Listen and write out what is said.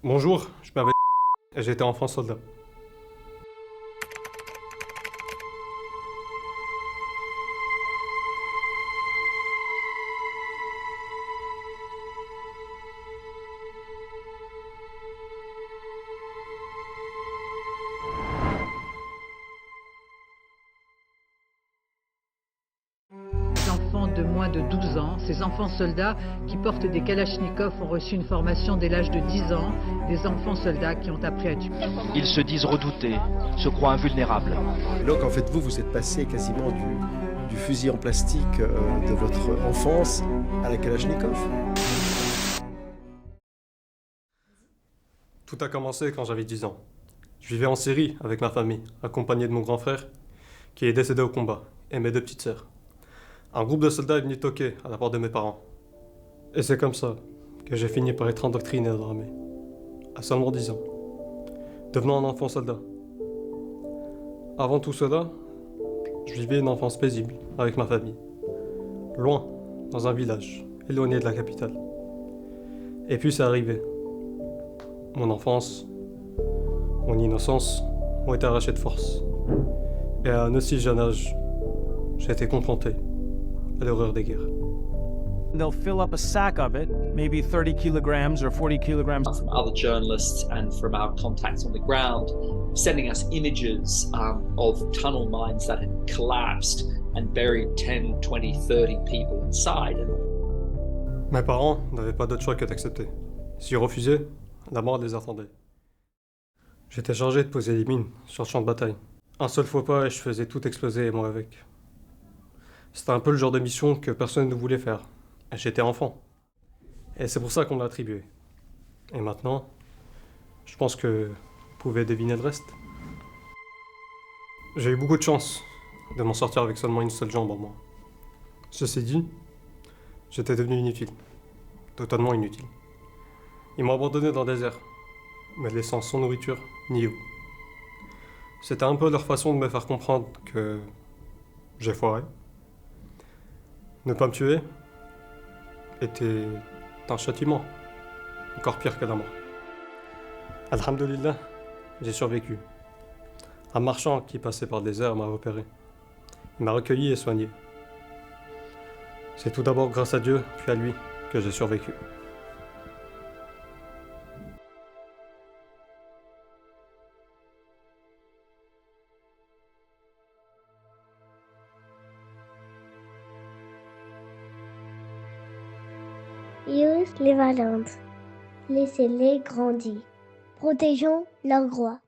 Bonjour, je m'appelle et j'étais enfant soldat. Les enfants de moins de 12 ans, ces enfants soldats qui portent des kalachnikovs ont reçu une formation dès l'âge de 10 ans, des enfants soldats qui ont appris à tuer. Ils se disent redoutés, se croient invulnérables. Donc en fait vous êtes passé quasiment du fusil en plastique de votre enfance à la Kalachnikov. Tout a commencé quand j'avais 10 ans. Je vivais en Syrie avec ma famille, accompagné de mon grand frère, qui est décédé au combat, et mes deux petites sœurs. Un groupe de soldats est venu toquer à la porte de mes parents. Et c'est comme ça que j'ai fini par être endoctriné dans l'armée, à seulement 10 ans, devenant un enfant soldat. Avant tout cela, je vivais une enfance paisible avec ma famille, loin, dans un village, éloigné de la capitale. Et puis c'est arrivé. Mon enfance, mon innocence ont été arrachées de force. Et à un aussi jeune âge, j'ai été confronté à l'horreur des guerres. They'll fill up a sack of it, maybe 30 kilograms or 40 kilograms. From other journalists and from our contacts on the ground, sending us images of tunnel mines that had collapsed and buried 10, 20, 30 people inside. Mes parents n'avaient pas d'autre choix que d'accepter. S'ils refusaient, la mort les attendait. J'étais chargé de poser des mines sur le champ de bataille. Un seul faux pas et je faisais tout exploser et moi avec. C'était un peu le genre de mission que personne ne voulait faire. Et j'étais enfant. Et c'est pour ça qu'on l'a attribué. Et maintenant, je pense que vous pouvez deviner le reste. J'ai eu beaucoup de chance de m'en sortir avec seulement une seule jambe en moins. Ceci dit, j'étais devenu inutile. Totalement inutile. Ils m'ont abandonné dans le désert, me laissant sans nourriture ni eau. C'était un peu leur façon de me faire comprendre que j'ai foiré. Ne pas me tuer était un châtiment, encore pire que la mort. Alhamdulillah, j'ai survécu. Un marchand qui passait par le désert m'a repéré. Il m'a recueilli et soigné. C'est tout d'abord grâce à Dieu, puis à lui, que j'ai survécu. Iris les Valentes. Laissez-les grandir. Protégeons leurs droits.